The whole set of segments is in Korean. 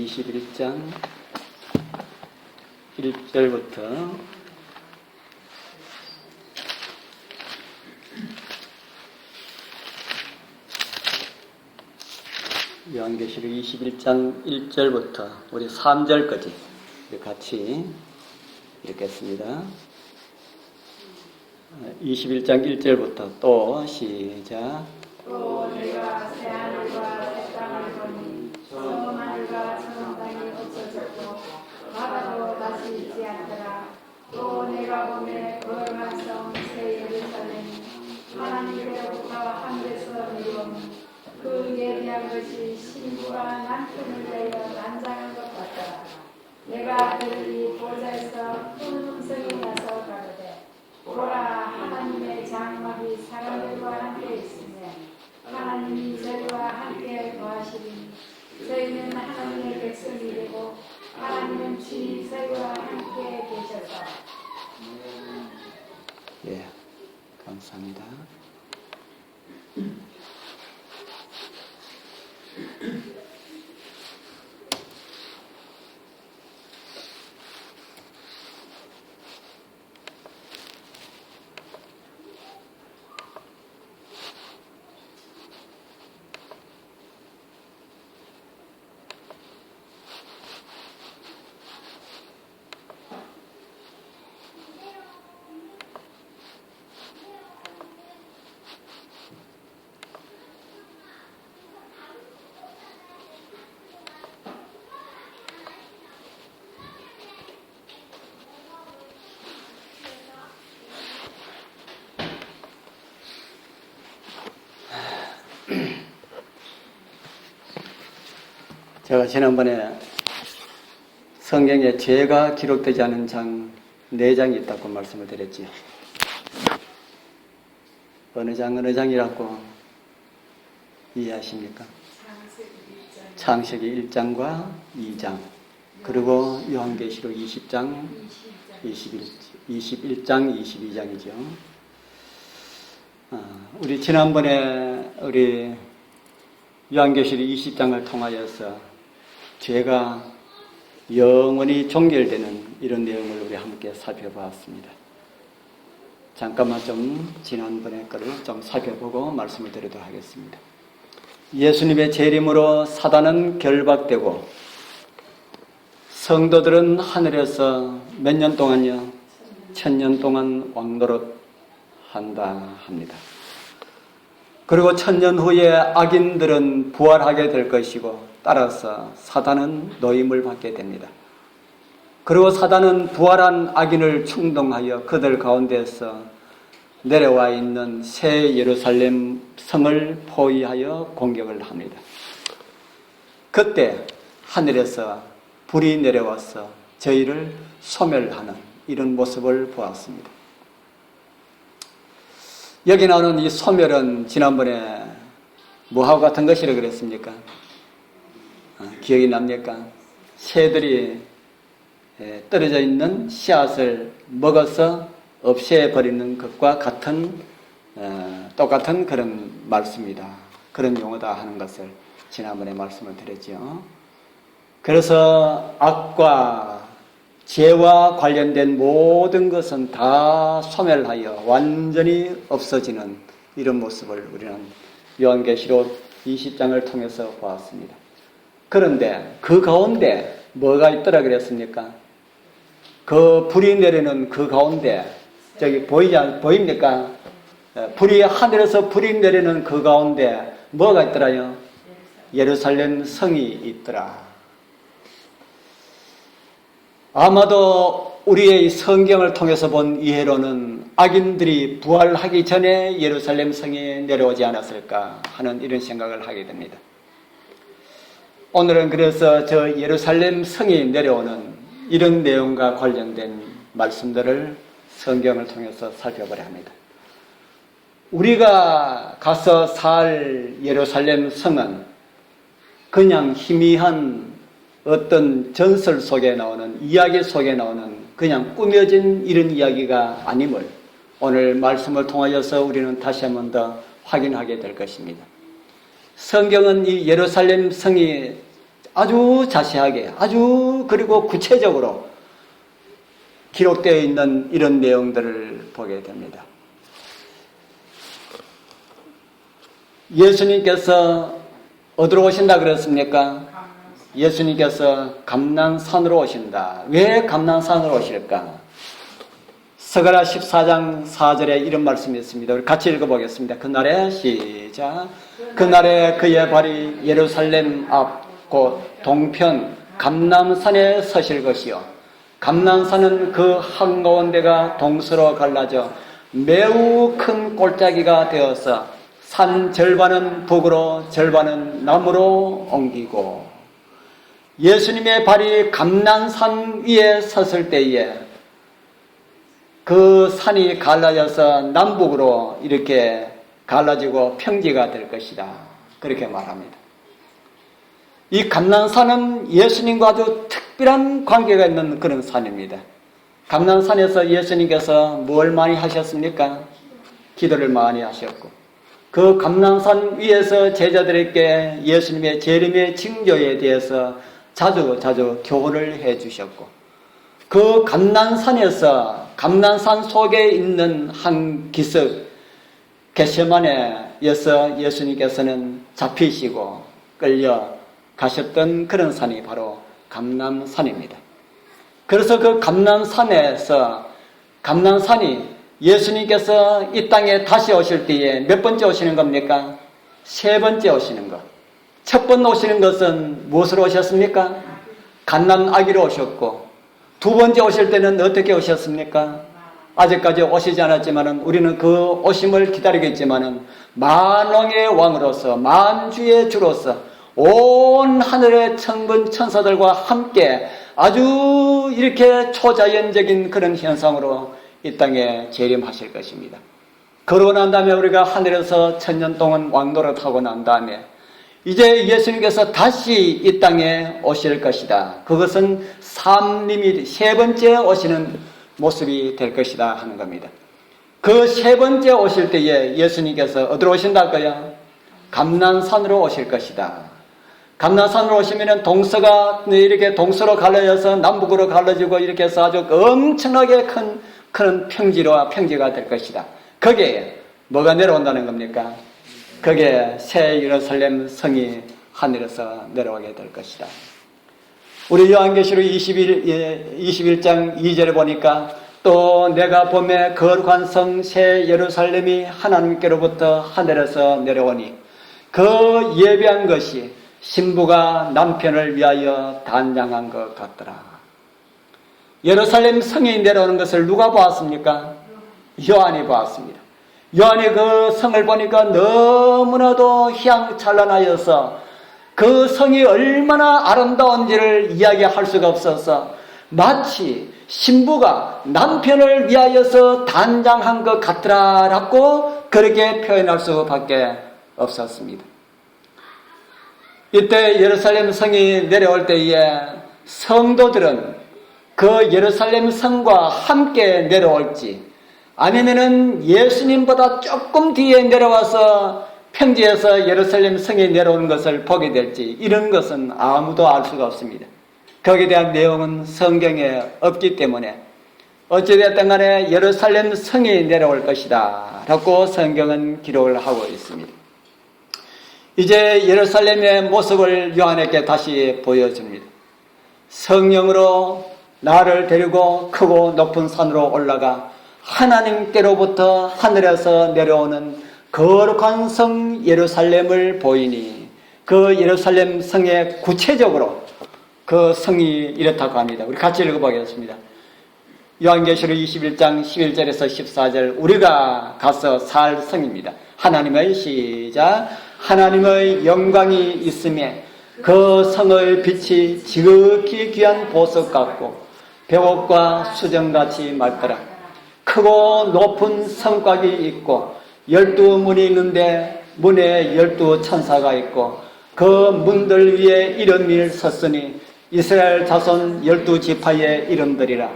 21장 1절부터 요한계시록 21장 1절부터 우리 3절까지 같이 읽겠습니다. 21장 1절부터 또 시작. 또 내가 새하늘과 새 땅을 보니 처음 하늘과 처음 땅이 없어졌고 바다도 다시 있지 않더라. 또 내가 보매 거룩한 성 새 예루살렘이 하나님께로부터 하늘에서 내려오니 그 예비한 것이 신부가 남편을 위하여 난장한 것 같더라. 내가 그들이 보좌에서 큰 음성이 나서 가로되 보라, 하나님의 장막이 사람들과 함께 있으며 하나님이 저희와 함께 거하시리니 저희는 하나님의 백성이 되고 하나님은 주의 저희와 함께 계셔서. 예, 감사합니다. 제가 지난번에 성경에 죄가 기록되지 않은 장 4장이 있다고 말씀을 드렸지요. 어느 장이라고 이해하십니까? 창세기 1장과 2장, 그리고 요한계시록 20장, 21장, 22장이죠. 우리 지난번에 우리 요한계시록 20장을 통하여서 죄가 영원히 종결되는 이런 내용을 우리 함께 살펴보았습니다. 잠깐만 좀 지난번에 거를 좀 살펴보고 말씀을 드리도록 하겠습니다. 예수님의 재림으로 사단은 결박되고 성도들은 하늘에서 몇 년 동안요? 1000년 동안 왕노릇 한다 합니다. 그리고 1000년 후에 악인들은 부활하게 될 것이고 따라서 사단은 노임을 받게 됩니다. 그리고 사단은 부활한 악인을 충동하여 그들 가운데서 내려와 있는 새 예루살렘 성을 포위하여 공격을 합니다. 그때 하늘에서 불이 내려와서 저희를 소멸하는 이런 모습을 보았습니다. 여기 나오는 이 소멸은 지난번에 뭐하고 같은 것이라고 그랬습니까? 기억이 납니까? 새들이 떨어져 있는 씨앗을 먹어서 없애버리는 것과 같은 똑같은 그런 말씀이다. 그런 용어다 하는 것을 지난번에 말씀을 드렸죠. 그래서 악과 죄와 관련된 모든 것은 다 소멸하여 완전히 없어지는 이런 모습을 우리는 요한계시록 20장을 통해서 보았습니다. 그런데 그 가운데 뭐가 있더라 그랬습니까? 그 불이 내리는 그 가운데 저기 보입니까? 불이 하늘에서 불이 내리는 그 가운데 뭐가 있더라요? 예루살렘 성이 있더라. 아마도 우리의 성경을 통해서 본 이해로는 악인들이 부활하기 전에 예루살렘 성에 내려오지 않았을까 하는 이런 생각을 하게 됩니다. 오늘은 그래서 저 예루살렘 성이 내려오는 이런 내용과 관련된 말씀들을 성경을 통해서 살펴보려 합니다. 우리가 가서 살 예루살렘 성은 그냥 희미한 어떤 전설 속에 나오는 이야기 속에 나오는 그냥 꾸며진 이런 이야기가 아님을 오늘 말씀을 통하여서 우리는 다시 한 번 더 확인하게 될 것입니다. 성경은 이 예루살렘 성이 아주 자세하게, 아주 그리고 구체적으로 기록되어 있는 이런 내용들을 보게 됩니다. 예수님께서 어디로 오신다 그랬습니까? 예수님께서 감난산으로 오신다. 왜 감난산으로 오실까? 스가랴 14장 4절에 이런 말씀이 있습니다. 우리 같이 읽어보겠습니다. 그날에 시작. 그날에 그의 발이 예루살렘 앞 곧 동편 감난산에 서실 것이요. 감난산은 그 한가운데가 동서로 갈라져 매우 큰 골짜기가 되어서 산 절반은 북으로 절반은 남으로 옮기고, 예수님의 발이 감난산 위에 섰을 때에 그 산이 갈라져서 남북으로 이렇게 갈라지고 평지가 될 것이다. 그렇게 말합니다. 이 감난산은 예수님과 아주 특별한 관계가 있는 그런 산입니다. 감난산에서 예수님께서 뭘 많이 하셨습니까? 기도를 많이 하셨고, 그 감난산 위에서 제자들에게 예수님의 재림의 징조에 대해서 자주 교훈을 해 주셨고, 그 감난산에서 감난산 속에 있는 한 기슭 겟세마네에서 예수님께서는 잡히시고 끌려 가셨던 그런 산이 바로 감난산입니다. 그래서 그 감난산에서, 감난산이 예수님께서 이 땅에 다시 오실 때에 몇 번째 오시는 겁니까? 세 번째 오시는 것. 첫 번 오시는 것은 무엇으로 오셨습니까? 갓난 아기로 오셨고, 두 번째 오실 때는 어떻게 오셨습니까? 아직까지 오시지 않았지만은 우리는 그 오심을 기다리겠지만은 만왕의 왕으로서, 만주의 주로서 온 하늘의 천군 천사들과 함께 아주 이렇게 초자연적인 그런 현상으로 이 땅에 재림하실 것입니다. 그러고 난 다음에 우리가 하늘에서 천년 동안 왕노릇하고 난 다음에 이제 예수님께서 다시 이 땅에 오실 것이다. 그것은 삼림이 세 번째 오시는 모습이 될 것이다 하는 겁니다. 그 세 번째 오실 때에 예수님께서 어디로 오신다고요? 감난산으로 오실 것이다. 감난산으로 오시면은 동서가 이렇게 동서로 갈라져서 남북으로 갈라지고 이렇게 해서 아주 엄청나게 큰 평지가 될 것이다. 거기에 뭐가 내려온다는 겁니까? 거기에 새 예루살렘 성이 하늘에서 내려오게 될 것이다. 우리 요한계시록 21장 2절에 보니까 또 내가 보매 거룩한 성 새 예루살렘이 하나님께로부터 하늘에서 내려오니 그 예배한 것이 신부가 남편을 위하여 단장한 것 같더라. 예루살렘 성이 내려오는 것을 누가 보았습니까? 요한이 보았습니다. 요한이 그 성을 보니까 너무나도 희양찬란하여서 그 성이 얼마나 아름다운지를 이야기할 수가 없어서 마치 신부가 남편을 위하여서 단장한 것 같더라라고 그렇게 표현할 수밖에 없었습니다. 이때 예루살렘 성이 내려올 때에 성도들은 그 예루살렘 성과 함께 내려올지 아니면은 예수님보다 조금 뒤에 내려와서 평지에서 예루살렘 성에 내려오는 것을 보게 될지 이런 것은 아무도 알 수가 없습니다. 거기에 대한 내용은 성경에 없기 때문에 어찌됐든 간에 예루살렘 성이 내려올 것이다 라고 성경은 기록을 하고 있습니다. 이제 예루살렘의 모습을 요한에게 다시 보여줍니다. 성령으로 나를 데리고 크고 높은 산으로 올라가 하나님께로부터 하늘에서 내려오는 거룩한 성 예루살렘을 보이니 그 예루살렘 성에 구체적으로 그 성이 이렇다고 합니다. 우리 같이 읽어보겠습니다. 요한계시록 21장 11절에서 14절 우리가 가서 살 성입니다. 하나님의 시작. 하나님의 영광이 있음에 그 성의 빛이 지극히 귀한 보석 같고 벽옥과 수정같이 맑더라. 크고 높은 성곽이 있고 12문이 있는데 문에 12천사가 있고 그 문들 위에 이름이 섰으니 이스라엘 자손 12지파의 이름들이라.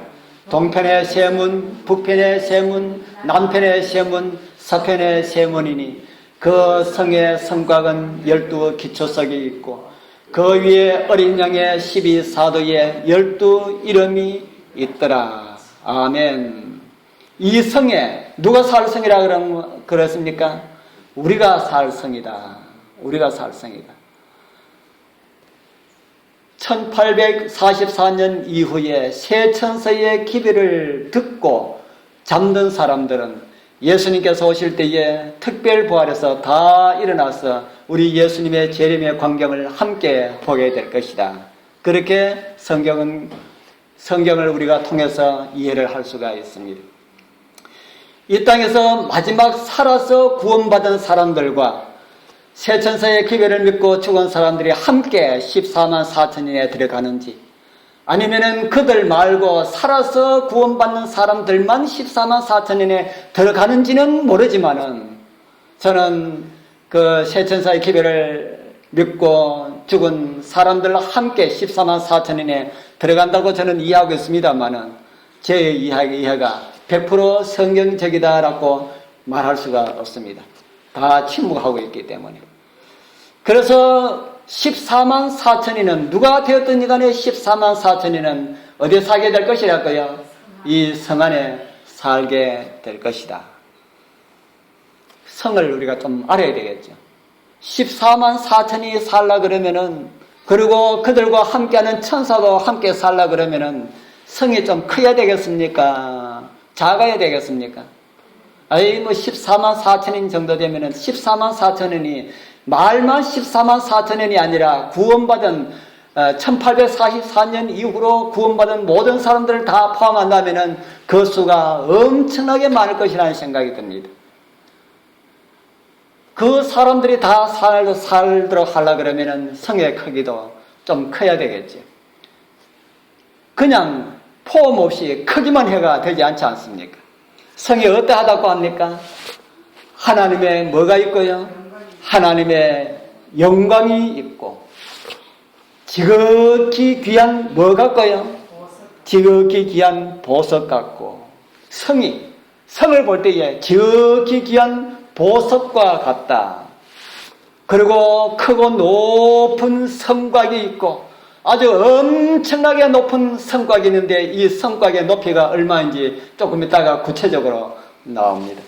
동편의 세 문, 북편의 세 문, 남편의 세 문, 서편의 세 문이니 그 성의 성곽은 12기초석이 있고 그 위에 어린 양의 12사도의 12 이름이 있더라. 아멘. 이 성에 누가 살 성이라 그랬습니까? 우리가 살 성이다. 우리가 살 성이다. 1844년 이후에 새 천사의 기별을 듣고 잠든 사람들은 예수님께서 오실 때에 특별 부활해서 다 일어나서 우리 예수님의 재림의 광경을 함께 보게 될 것이다. 그렇게 성경을 우리가 통해서 이해를 할 수가 있습니다. 이 땅에서 마지막 살아서 구원받은 사람들과 새 천사의 기별을 믿고 죽은 사람들이 함께 14만 4천인에 들어가는지, 아니면은 그들 말고 살아서 구원받는 사람들만 14만 4천인에 들어가는지는 모르지만은, 저는 그 새 천사의 기별을 믿고 죽은 사람들과 함께 14만 4천인에 들어간다고 저는 이해하고 있습니다만은, 제 이해가 100% 성경적이다라고 말할 수가 없습니다. 다 침묵하고 있기 때문에. 그래서 14만 4천인은 누가 되었든지 간에 14만 4천인은 어디에 살게 될 것이라고요? 이 성 안에 살게 될 것이다. 성을 우리가 좀 알아야 되겠죠. 14만 4천이 살라 그러면은, 그리고 그들과 함께하는 천사도 함께 살라 그러면은 성이 좀 커야 되겠습니까? 작아야 되겠습니까? 아이, 14만 4천인 정도 되면은 14만 4천인이 말만 14만 4천인이 아니라 구원받은 1844년 이후로 구원받은 모든 사람들을 다 포함한다면은 그 수가 엄청나게 많을 것이라는 생각이 듭니다. 그 사람들이 다 살도록 하려 그러면은 성의 크기도 좀 커야 되겠죠. 그냥 포함 없이 크기만 해가 되지 않지 않습니까? 성이 어떠하다고 합니까? 하나님의 뭐가 있고요? 하나님의 영광이 있고, 지극히 귀한 뭐 같고요? 지극히 귀한 보석 같고, 성을 볼 때에 지극히 귀한 보석과 같다. 그리고 크고 높은 성곽이 있고, 아주 엄청나게 높은 성곽이 있는데 이 성곽의 높이가 얼마인지 조금 이따가 구체적으로 나옵니다.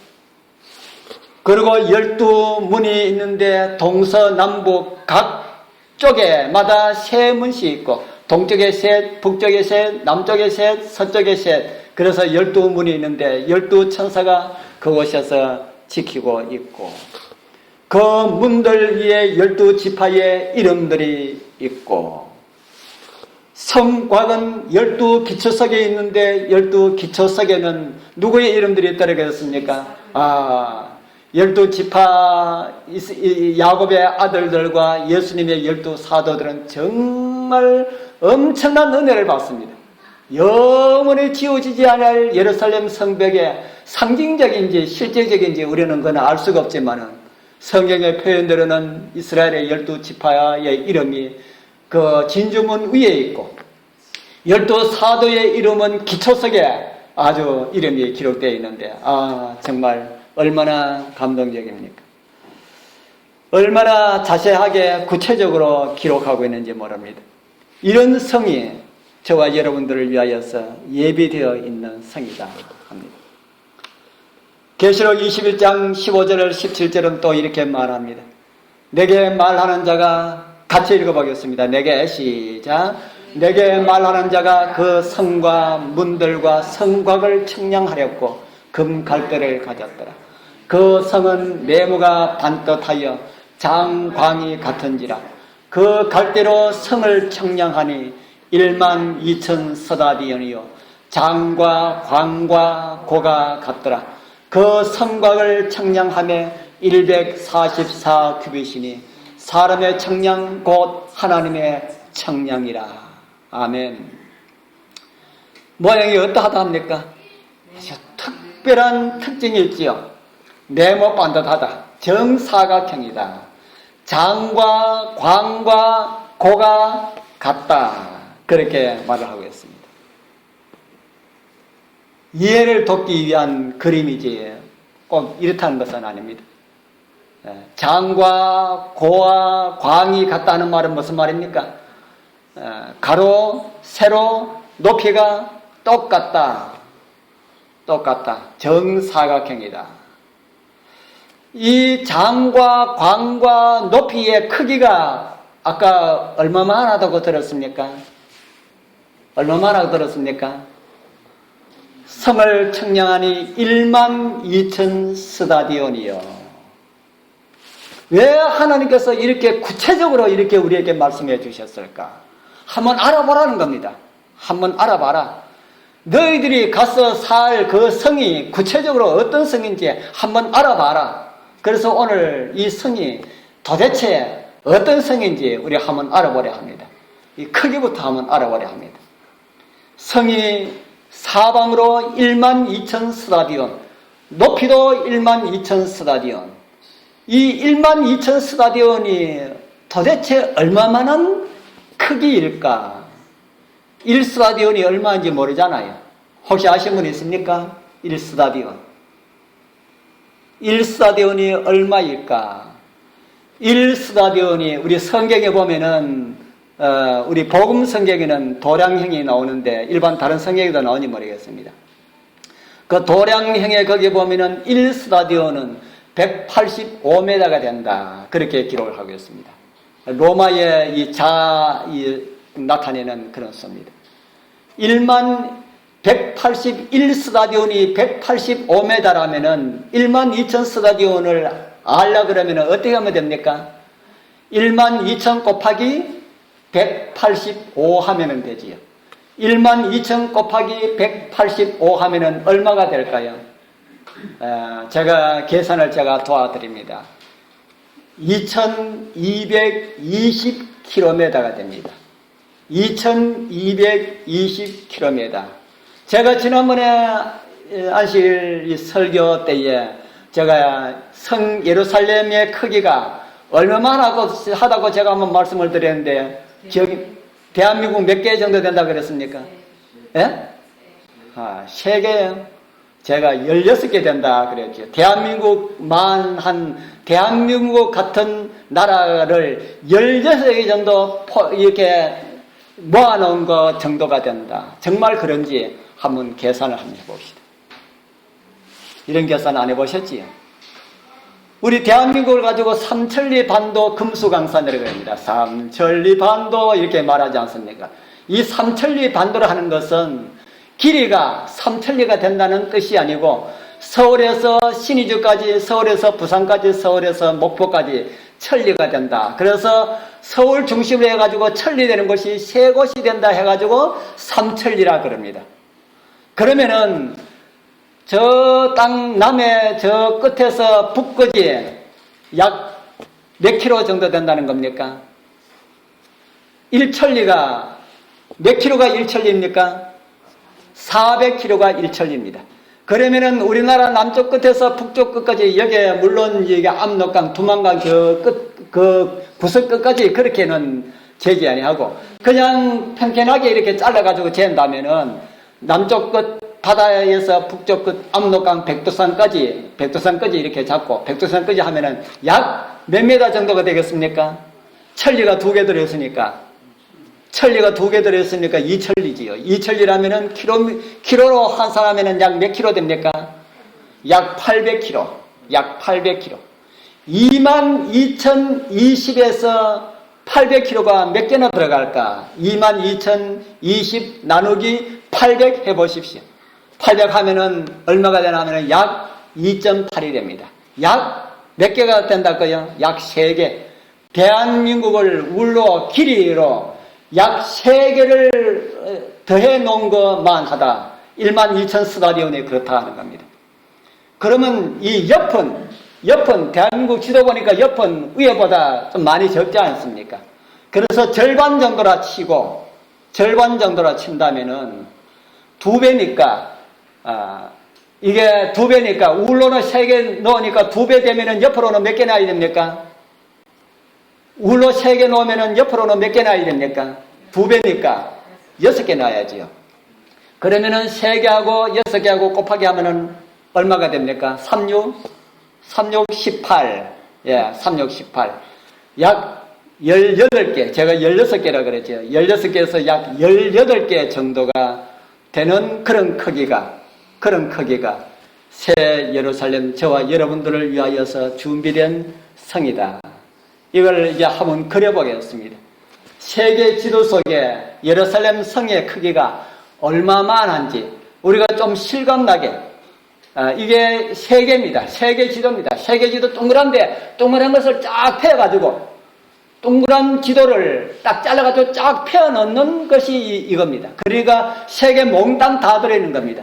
그리고 12문이 있는데 동서남북 각 쪽에마다 세 문씩 있고, 동쪽에 셋, 북쪽에 셋, 남쪽에 셋, 서쪽에 셋, 그래서 12문이 있는데 12천사가 그곳에서 지키고 있고, 그 문들 위에 12지파의 이름들이 있고, 성곽은 12기초석에 있는데 12기초석에는 누구의 이름들이 떨어졌습니까? 12지파 야곱의 아들들과 예수님의 12사도들은 정말 엄청난 은혜를 받습니다. 영원히 지워지지 않을 예루살렘 성벽의 상징적인지 실제적인지 우리는 그건 알 수가 없지만은, 성경의 표현대로는 이스라엘의 12지파의 이름이 그 진주문 위에 있고, 12사도의 이름은 기초석에 아주 이름이 기록되어 있는데, 정말 얼마나 감동적입니까? 얼마나 자세하게 구체적으로 기록하고 있는지 모릅니다. 이런 성이 저와 여러분들을 위하여서 예비되어 있는 성이다 합니다. 계시록 21장 15절 17절은 또 이렇게 말합니다. 내게 말하는 자가, 같이 읽어보겠습니다. 내게 시작. 내게 말하는 자가 그 성과 문들과 성곽을 청량하였고 금갈대를 가졌더라. 그 성은 네모가 반듯하여 장광이 같은지라. 그 갈대로 성을 청량하니 1만 2천 서다디언이요 장과 광과 고가 같더라. 그 성곽을 청량함에 144 규빗이니 사람의 청량 곧 하나님의 청량이라. 아멘. 모양이 어떠하다 합니까? 아주 특별한 특징이 있지요. 네모 반듯하다. 정사각형이다. 장과 광과 고가 같다. 그렇게 말을 하고 있습니다. 이해를 돕기 위한 그림이지 꼭 이렇다는 것은 아닙니다. 장과 고와 광이 같다는 말은 무슨 말입니까? 가로, 세로, 높이가 똑같다. 정사각형이다. 이 장과 광과 높이의 크기가 아까 얼마만 하다고 들었습니까? 얼마만 하고 들었습니까? 성을 청량하니 12,000 스타디온이요. 왜 하나님께서 이렇게 구체적으로 이렇게 우리에게 말씀해 주셨을까? 한번 알아보라는 겁니다. 한번 알아봐라. 너희들이 가서 살 그 성이 구체적으로 어떤 성인지 한번 알아봐라. 그래서 오늘 이 성이 도대체 어떤 성인지 우리 한번 알아보려 합니다. 이 크기부터 한번 알아보려 합니다. 성이 사방으로 12,000 스타디온, 높이도 12,000 스타디온. 이 12,000 스타디온이 도대체 얼마만한 크기일까? 1스타디온이 얼마인지 모르잖아요. 혹시 아시는 분 있습니까? 1스타디온. 1스타디온이 얼마일까? 1스타디온이 우리 성경에 보면은 우리 복음 성경에는 도량형이 나오는데 일반 다른 성경에도 나오는지 모르겠습니다. 그 도량형에 거기 보면은 1스타디온은 185m가 된다. 그렇게 기록을 하고 있습니다. 로마의 이 나타내는 그런 수입니다. 11,181스타디온이 185m라면은 12,000 스타디온을 알려 그러면은 어떻게 하면 됩니까? 12,000 곱하기 185 하면은 되지요. 12,000 곱하기 185 하면은 얼마가 될까요? 제가 계산을 도와드립니다. 2,220km가 됩니다. 2,220km. 제가 지난번에 안식 설교 때에 제가 성 예루살렘의 크기가 얼마나 하다고 제가 한번 말씀을 드렸는데, 대한민국 몇 개 정도 된다고 그랬습니까? 예? 3개요. 제가 16개 된다 그랬죠. 대한민국 같은 나라를 16개 정도 이렇게 모아놓은 것 정도가 된다. 정말 그런지 한번 계산을 한번 해봅시다. 이런 계산 안 해보셨지요? 우리 대한민국을 가지고 삼천리 반도 금수강산이라고 합니다. 삼천리 반도 이렇게 말하지 않습니까? 이 삼천리 반도를 하는 것은 길이가 삼천리가 된다는 뜻이 아니고 서울에서 신의주까지, 서울에서 부산까지, 서울에서 목포까지 천리가 된다. 그래서 서울 중심으로 해가지고 천리되는 곳이 3곳이 된다 해가지고 삼천리라 그럽니다. 그러면은 저 땅 남해 저 끝에서 북까지 약 몇 킬로 정도 된다는 겁니까? 1천리가 몇 킬로가 1천리입니까? 400km가 1천리입니다. 그러면은 우리나라 남쪽 끝에서 북쪽 끝까지 여기에 물론 이게 압록강, 두만강 그 부서 끝까지 그렇게는 재지 아니하고 그냥 편편하게 이렇게 잘라가지고 잰다면은 남쪽 끝 바다에서 북쪽 끝 압록강 백두산까지 이렇게 잡고 백두산까지 하면은 약 몇 미터 정도가 되겠습니까? 천리가 2개 들어있으니까 2천리지요. 2천리라면은 킬로로 환산하면은 약 몇 킬로 됩니까? 약 800킬로. 22,020에서 800킬로가 몇 개나 들어갈까? 22,020 나누기 800 해보십시오. 800 하면은 얼마가 되나 하면은 약 2.8이 됩니다. 약 몇 개가 된다고요? 약 3개. 대한민국을 울로 길이로 약 3개를 더해 놓은 것만 하다 12,000 스타디온이 그렇다 하는 겁니다. 그러면 이 옆은 대한민국 지도 보니까 옆은 위에보다 좀 많이 적지 않습니까? 그래서 절반 정도라 친다면은 2배니까 이게 2배니까 울로는 3개 넣으니까 2배 되면은 옆으로는 몇 개 나야 됩니까? 울로 3개 놓으면은 옆으로는 몇 개 나야 됩니까? 2배니까 6개 나야지요. 그러면은 3개하고 6개하고 곱하기 하면은 얼마가 됩니까? 3, 6, 18. 예, 3618. 약 18개, 제가 16개라 그랬죠. 16개에서 약 18개 정도가 되는 그런 크기가 새 예루살렘, 저와 여러분들을 위하여서 준비된 성이다. 이걸 이제 한번 그려보겠습니다. 세계 지도 속에 예루살렘 성의 크기가 얼마만한지 우리가 좀 실감나게, 이게 세계입니다. 세계 지도입니다. 세계 지도 동그란 것을 쫙 펴가지고, 동그란 지도를 딱 잘라가지고 쫙 펴 넣는 것이 이겁니다. 그러니까 세계 몽땅 다 들어있는 겁니다.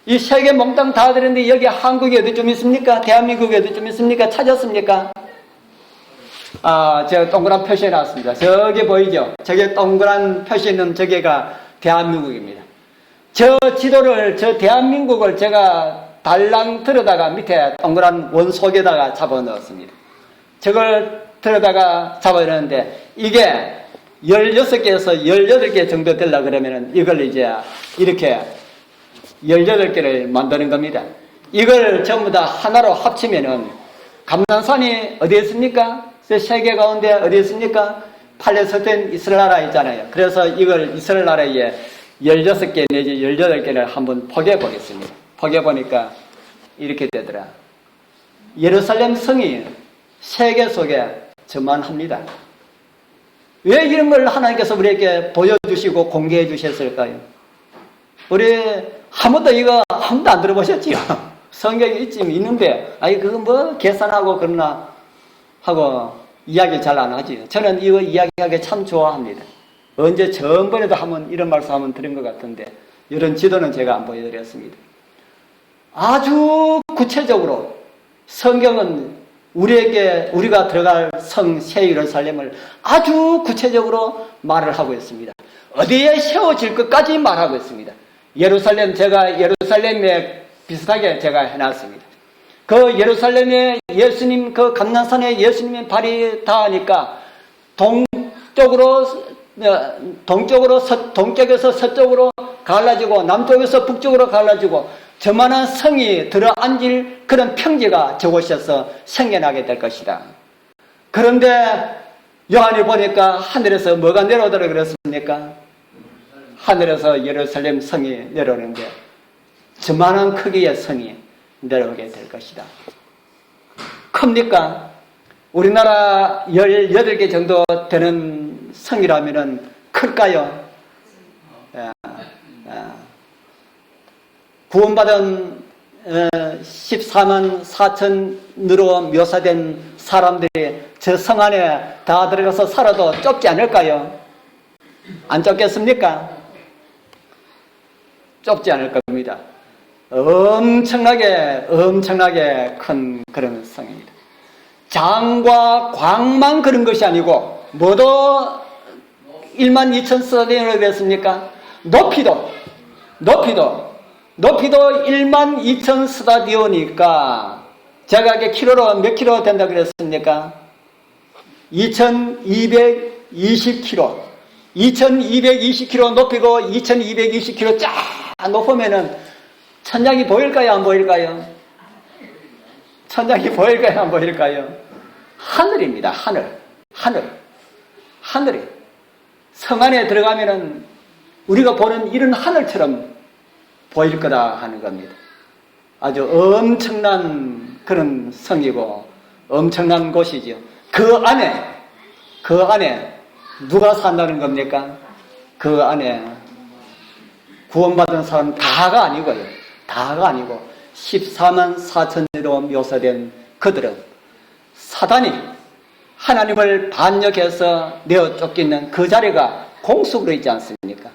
이 세계 몽땅 다 들어있는데 여기 한국에 어디쯤 있습니까? 대한민국에 어디쯤 있습니까? 찾았습니까? 제가 동그란 표시해 놨습니다. 저기 보이죠? 저게 동그란 표시 있는 저게가 대한민국입니다. 저 지도를, 저 대한민국을 제가 달랑 들여다가 밑에 동그란 원 속에다가 잡아 넣었습니다. 저걸 들여다가 잡아 넣었는데 이게 16개에서 18개 정도 되려고 그러면은 이걸 이제 이렇게 18개를 만드는 겁니다. 이걸 전부 다 하나로 합치면은 감난산이 어디에 있습니까? 세계 가운데 어디에 있습니까? 팔레스타인 이스라엘 나라 있잖아요. 그래서 이걸 이스라엘 나라에 16개 내지 18개를 한번 포개해 보겠습니다. 포개해 보니까 이렇게 되더라. 예루살렘 성이 세계 속에 저만합니다. 왜 이런 걸 하나님께서 우리에게 보여주시고 공개해 주셨을까요? 우리 아무도 안 들어보셨지요? 성경에 있는데, 그거 뭐 계산하고 그러나 하고 이야기 잘 안 하지. 저는 이거 이야기하기 참 좋아합니다. 언제 전번에도 한번 이런 말씀 한번 드린 것 같은데, 이런 지도는 제가 안 보여드렸습니다. 아주 구체적으로 성경은 우리가 들어갈 성 새 예루살렘을 아주 구체적으로 말을 하고 있습니다. 어디에 세워질 것까지 말하고 있습니다. 제가 예루살렘에 비슷하게 제가 해놨습니다. 그 예루살렘에 예수님, 그 감난산에 예수님의 발이 닿으니까 동쪽에서 서쪽으로 갈라지고 남쪽에서 북쪽으로 갈라지고 저만한 성이 들어앉을 그런 평지가 저곳에서 생겨나게 될 것이다. 그런데 요한이 보니까 하늘에서 뭐가 내려오더라 그랬습니까? 하늘에서 예루살렘 성이 내려오는데 저만한 크기의 성이 내려오게 될 것이다. 큽니까? 우리나라 18개 정도 되는 성이라면 클까요? 구원받은 14만 4천으로 묘사된 사람들이 저 성 안에 다 들어가서 살아도 좁지 않을까요? 안 좁겠습니까? 좁지 않을 겁니다. 엄청나게 큰 그런 성입니다. 장과 광만 그런 것이 아니고 모두 1만 2천 스타디온을 그랬습니까? 높이도 1만 2천 스타디오니까 제가 이게 킬로로 몇 킬로 된다 그랬습니까? 2220킬로 2220킬로 높이고 2220킬로 쫙 높으면은 천장이 보일까요? 안 보일까요? 천장이 보일까요? 안 보일까요? 하늘입니다. 하늘이 성 안에 들어가면은 우리가 보는 이런 하늘처럼 보일 거다 하는 겁니다. 아주 엄청난 그런 성이고 엄청난 곳이죠. 그 안에 누가 산다는 겁니까? 그 안에 구원받은 사람 다가 아니고 14만 4천으로 묘사된 그들은 사단이 하나님을 반역해서 내어 쫓기는 그 자리가 공속으로 있지 않습니까?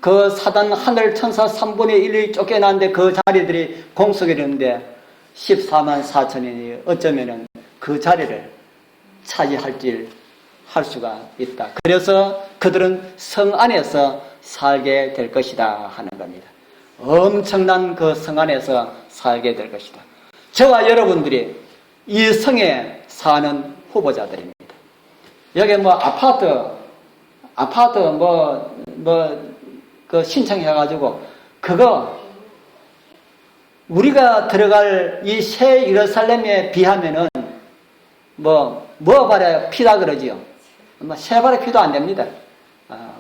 그 사단 하늘 천사 3분의 1이 쫓겨났는데 그 자리들이 공속이 있는데 14만 4천이 어쩌면은 그 자리를 차지할 수가 있다. 그래서 그들은 성 안에서 살게 될 것이다 하는 겁니다. 엄청난 그 성 안에서 살게 될 것이다. 저와 여러분들이 이 성에 사는 후보자들입니다. 여기 뭐 아파트 그 신청해가지고 그거 우리가 들어갈 이 새 예루살렘에 비하면은 발에 피다 그러지요. 세 발의 피도 안 됩니다.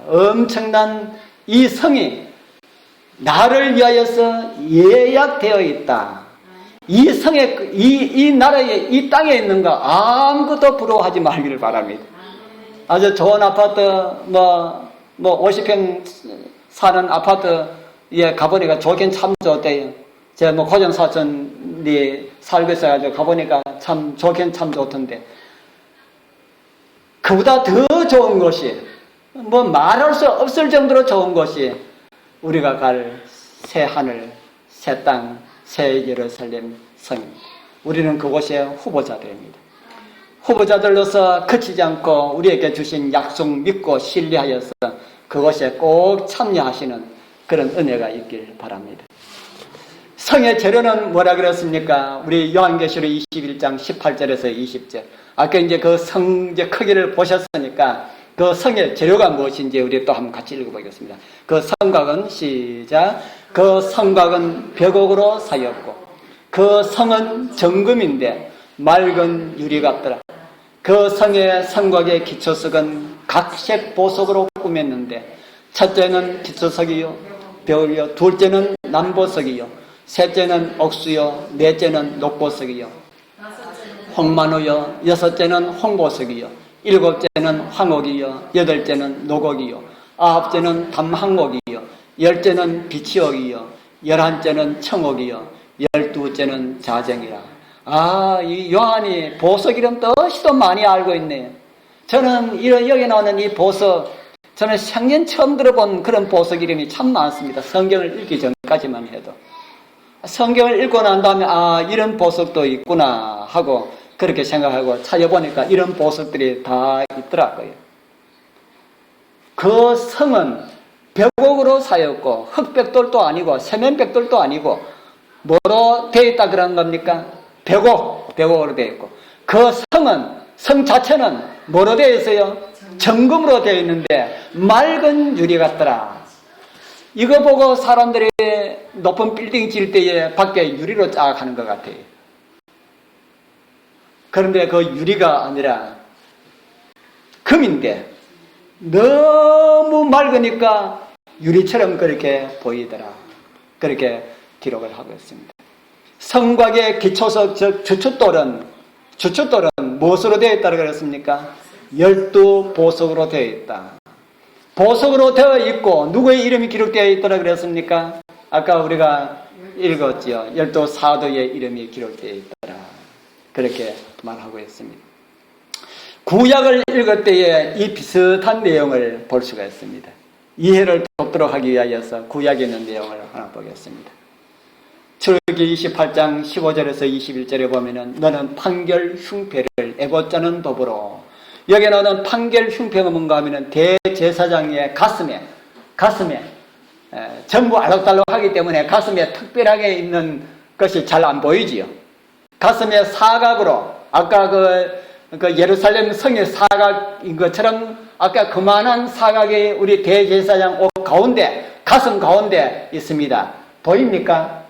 엄청난 이 성이 나를 위하여서 예약되어 있다. 이 성에, 이 나라에, 이 땅에 있는 거 아무것도 부러워하지 말기를 바랍니다. 아주 좋은 아파트, 50평 사는 아파트에 가보니까 좋긴 참 좋대요. 제가 고정 사촌이 살고 있어가지고 가보니까 참 좋긴 참 좋던데. 그보다 더 좋은 것이, 말할 수 없을 정도로 좋은 것이 우리가 갈 새 하늘, 새 땅, 새 예루살렘 성입니다. 우리는 그곳의 후보자들입니다. 후보자들로서 그치지 않고 우리에게 주신 약속 믿고 신뢰하여서 그것에 꼭 참여하시는 그런 은혜가 있길 바랍니다. 성의 재료는 뭐라 그랬습니까? 우리 요한계시록 21장 18절에서 20절. 아까 이제 그 성의 크기를 보셨으니까 그 성의 재료가 무엇인지 우리 또 한번 같이 읽어보겠습니다. 그 성곽은 시작. 그 성곽은 벽옥으로 사였고 그 성은 정금인데 맑은 유리 같더라. 그 성의 성곽의 기초석은 각색 보석으로 꾸몄는데 첫째는 기초석이요 벽이요 둘째는 남보석이요 셋째는 옥수요 넷째는 녹보석이요 홍만우요 여섯째는 홍보석이요 일곱째는 황옥이요 여덟째는 녹옥이요 아홉째는 담항옥이요 열째는 비치옥이요 열한째는 청옥이요 열두째는 자정이라. 이 요한이 보석 이름 뜻이도 많이 알고 있네요. 저는 여기 나오는 이 보석, 저는 생전 처음 들어본 그런 보석 이름이 참 많습니다. 성경을 읽기 전까지만 해도. 성경을 읽고 난 다음에 이런 보석도 있구나 하고 그렇게 생각하고 찾아보니까 이런 보석들이 다 있더라고요. 그 성은 벽옥으로 사였고 흑백돌도 아니고 세면백돌도 아니고 뭐로 되어 있다 그런 겁니까? 벽옥으로 되어 있고 그 성 자체는 뭐로 되어 있어요? 정금으로 되어 있는데 맑은 유리 같더라. 이거 보고 사람들이 높은 빌딩 지을 때에 밖에 유리로 쫙 하는 것 같아요. 그런데 그 유리가 아니라 금인데 너무 맑으니까 유리처럼 그렇게 보이더라. 그렇게 기록을 하고 있습니다. 성곽의 기초석, 즉 주춧돌은 무엇으로 되어 있다고 그랬습니까? 12보석으로 되어 있다. 보석으로 되어 있고 누구의 이름이 기록되어 있다고 그랬습니까? 아까 우리가 읽었지요. 12사도의 이름이 기록되어 있더라. 그렇게 말하고 있습니다. 구약을 읽을 때에 이 비슷한 내용을 볼 수가 있습니다. 이해를 돕도록 하기 위하여서 구약에 있는 내용을 하나 보겠습니다. 출애굽기 28장 15절에서 21절에 보면은 너는 판결 흉패를 애고자는 법으로, 여기 나오는 판결 흉패가 뭔가 하면은 대제사장의 가슴에 전부 알록달록하기 때문에 가슴에 특별하게 있는 것이 잘 안 보이지요. 가슴에 사각으로, 아까 그 예루살렘 성의 사각인 것처럼 아까 그만한 사각이 우리 대제사장 옷 가운데, 가슴 가운데 있습니다. 보입니까?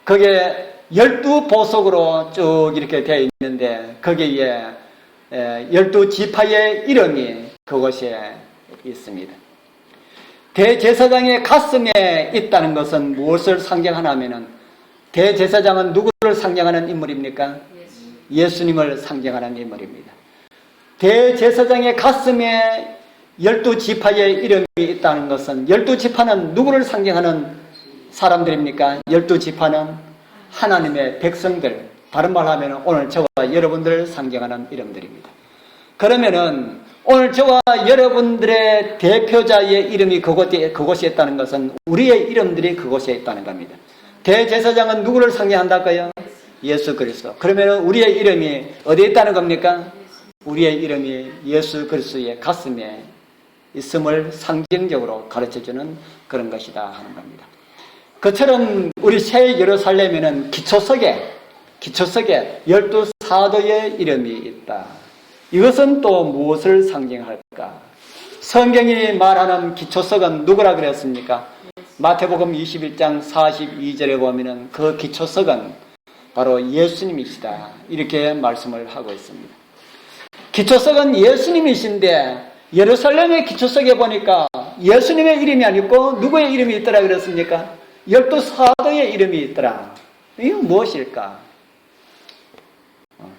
그게 12보석으로 쭉 이렇게 되어 있는데 거기에 12지파의 이름이 그곳에 있습니다. 대제사장의 가슴에 있다는 것은 무엇을 상징하냐면은, 대제사장은 누구를 상징하는 인물입니까? 예수님을 상징하는 인물입니다. 대제사장의 가슴에 12지파의 이름이 있다는 것은, 12지파는 누구를 상징하는 사람들입니까? 12지파는 하나님의 백성들, 다른 말로 하면 오늘 저와 여러분들을 상징하는 이름들입니다. 그러면은 오늘 저와 여러분들의 대표자의 이름이 그곳에 있다는 것은 우리의 이름들이 그곳에 있다는 겁니다. 대제사장은 누구를 상징한다고요? 예수 그리스도. 그러면 우리의 이름이 어디에 있다는 겁니까? 우리의 이름이 예수 그리스도의 가슴에 있음을 상징적으로 가르쳐주는 그런 것이다 하는 겁니다. 그처럼 우리 새 예루살렘에는 기초석에 12사도의 이름이 있다. 이것은 또 무엇을 상징할까? 성경이 말하는 기초석은 누구라 그랬습니까? 마태복음 21장 42절에 보면은 그 기초석은 바로 예수님이시다. 이렇게 말씀을 하고 있습니다. 기초석은 예수님이신데 예루살렘의 기초석에 보니까 예수님의 이름이 아니고 누구의 이름이 있더라 그랬습니까? 12사도의 이름이 있더라. 이건 무엇일까?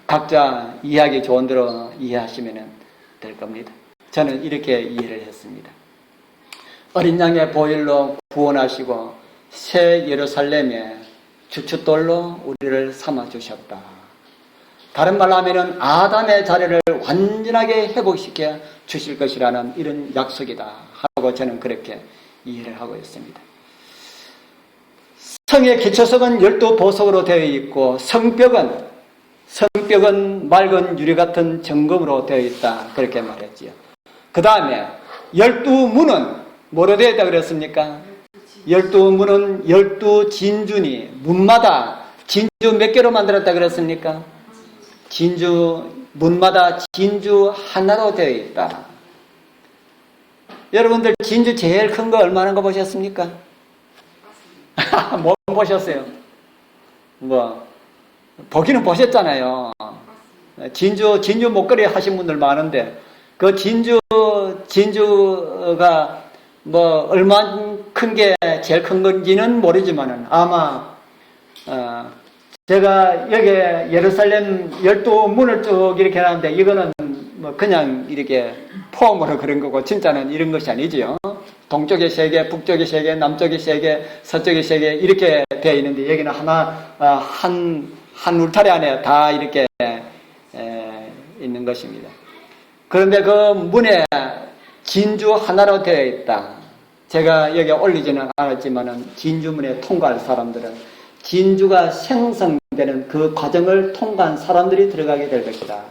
각자 이해하기 좋은 대로 이해하시면 될 겁니다. 저는 이렇게 이해를 했습니다. 어린 양의 보혈로 구원하시고 새 예루살렘의 주춧돌로 우리를 삼아주셨다. 다른 말로 하면 아담의 자리를 완전하게 회복시켜 주실 것이라는 이런 약속이다 하고 저는 그렇게 이해를 하고 있습니다. 성의 기초석은 12보석으로 되어 있고 성벽은 맑은 유리 같은 정금으로 되어 있다 그렇게 말했지요. 그 다음에 12문은 뭐로 되어 있다 그랬습니까? 12문은 12진주니 문마다 진주 몇 개로 만들었다 그랬습니까? 문마다 진주 하나로 되어 있다. 여러분들 진주 제일 큰 거 얼마나 거 보셨습니까? 뭐 보셨어요? 보기는 보셨잖아요. 진주 목걸이 하신 분들 많은데 그 진주가 얼마 큰 게 제일 큰 건지는 모르지만은 아마 제가 여기 예루살렘 12문을 쭉 이렇게 하는데 이거는 그냥 이렇게 폼으로 그런 거고 진짜는 이런 것이 아니지요. 동쪽에 3개, 북쪽에 3개, 남쪽에 3개, 서쪽에 3개 이렇게 되어 있는데 여기는 하나 한 울타리 안에 다 이렇게 있는 것입니다. 그런데 그 문에 진주 하나로 되어 있다. 제가 여기 올리지는 않았지만은 진주문에 통과할 사람들은 진주가 생성되는 그 과정을 통과한 사람들이 들어가게 될 것이다.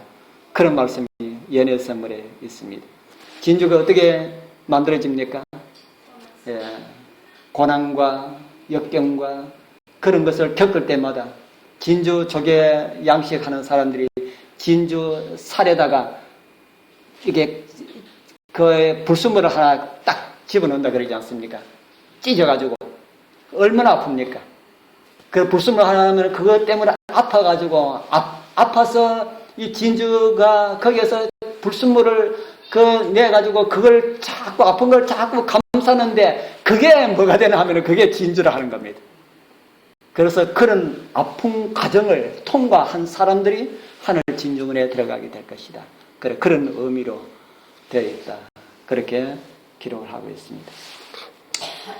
그런 말씀이 연애 선물에 있습니다. 진주가 어떻게 만들어집니까? 고난과 역경과 그런 것을 겪을 때마다 진주 조개 양식하는 사람들이 진주 살에다가 이게 그 불순물을 하나 딱 집어넣는다 그러지 않습니까? 찢어가지고 얼마나 아픕니까? 그 불순물 하나 하면 그것 때문에 아파가지고 아파서 이 진주가 거기에서 불순물을 내가지고 그걸 자꾸 아픈 걸 자꾸 감싸는데 그게 뭐가 되나 하면 그게 진주라 하는 겁니다. 그래서 그런 아픈 과정을 통과한 사람들이 하늘 진주문에 들어가게 될 것이다. 그런 의미로 되어 있다. 그렇게 기록을 하고 있습니다.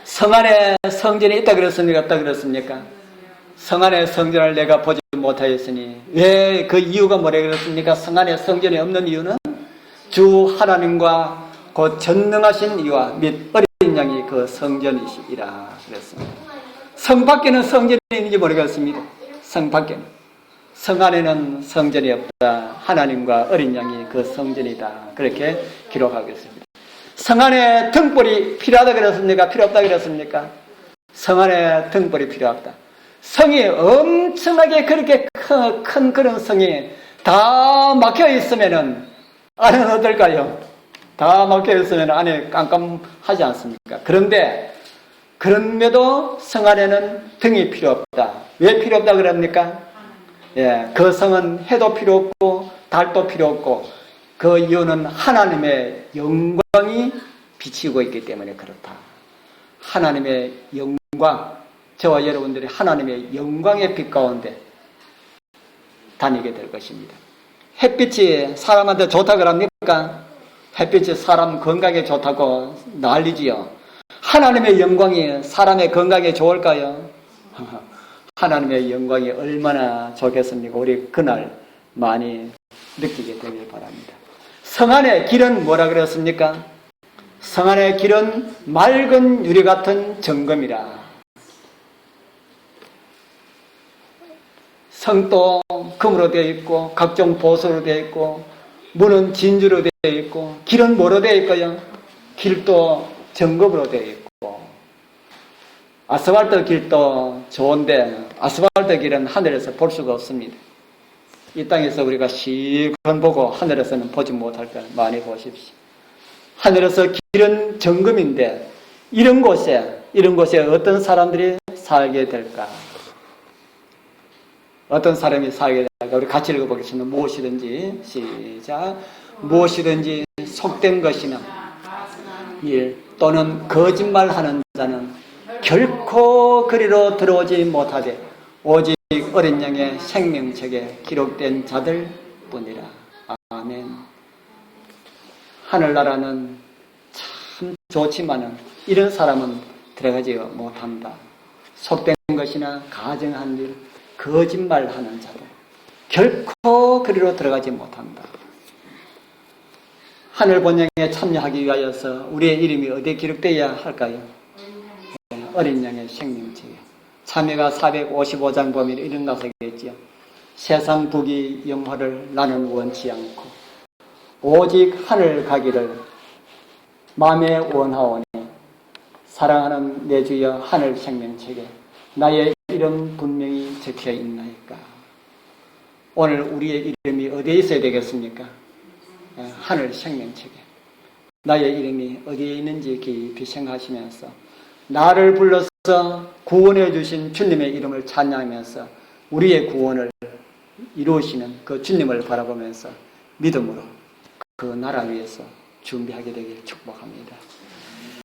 성 안에 성전이 있다 그랬습니까? 없다 그랬습니까? 성 안에 성전을 내가 보지 못하였으니 왜 그 이유가 뭐라 그랬습니까? 성 안에 성전이 없는 이유는 주 하나님과 그 전능하신 이와 및 어린 양이 그 성전이시라 그랬습니다. 성 밖에는 성전이 있는지 모르겠습니다. 성 밖에는. 성 안에는 성전이 없다. 하나님과 어린 양이 그 성전이다. 그렇게 기록하고 있습니다. 성 안에 등불이 필요하다 그랬습니까? 필요 없다 그랬습니까? 성 안에 등불이 필요하다. 성이 엄청나게 그렇게 큰 그런 성이 다 막혀 있으면은 안에는 어떨까요? 다 막혀 있으면 안에 깜깜하지 않습니까? 그런데도 성 안에는 등이 필요 없다. 왜 필요 없다 그럽니까? 그 성은 해도 필요 없고 달도 필요 없고 그 이유는 하나님의 영광이 비치고 있기 때문에 그렇다. 하나님의 영광, 저와 여러분들이 하나님의 영광의 빛 가운데 다니게 될 것입니다. 햇빛이 사람한테 좋다고 그럽니까? 햇빛이 사람 건강에 좋다고 난리지요. 하나님의 영광이 사람의 건강에 좋을까요? 하나님의 영광이 얼마나 좋겠습니까? 우리 그날 많이 느끼게 되길 바랍니다. 성 안의 길은 뭐라 그랬습니까? 성 안의 길은 맑은 유리 같은 정금이라. 성도 금으로 되어 있고 각종 보석으로 되어 있고 문은 진주로 되어 있고 길은 뭐로 되어 있고요? 길도 정금으로 되어 있고 아스팔트 길도 좋은데 아스팔트 길은 하늘에서 볼 수가 없습니다. 이 땅에서 우리가 시간 보고 하늘에서는 보지 못할 걸 많이 보십시오. 하늘에서 길은 정금인데 이런 곳에 어떤 사람들이 살게 될까? 어떤 사람이 살게 되니까 우리 같이 읽어보겠습니다. 무엇이든지 시작. 무엇이든지 속된 것이나 일 또는 거짓말하는 자는 결코 그리로 들어오지 못하되 오직 어린 양의 생명책에 기록된 자들 뿐이라. 아멘. 하늘나라는 참 좋지만은 이런 사람은 들어가지 못한다. 속된 것이나 가정한 일, 거짓말하는 자들 결코 그리로 들어가지 못한다. 하늘 본영에 참여하기 위하여서 우리의 이름이 어디에 기록되어야 할까요? 어린 양의 생명책에. 참여가 455장 보면 이런 가사겠지요. 세상 부귀 영화를 나는 원치 않고 오직 하늘 가기를 마음에 원하오니 사랑하는 내 주여 하늘 생명책에 나의 이름 분명히 적혀 있나이까. 오늘 우리의 이름이 어디에 있어야 되겠습니까? 하늘 생명책에. 나의 이름이 어디에 있는지 깊이 생각하시면서 나를 불러서 구원해 주신 주님의 이름을 찬양하면서 우리의 구원을 이루시는 그 주님을 바라보면서 믿음으로 그 나라 위에서 준비하게 되길 축복합니다.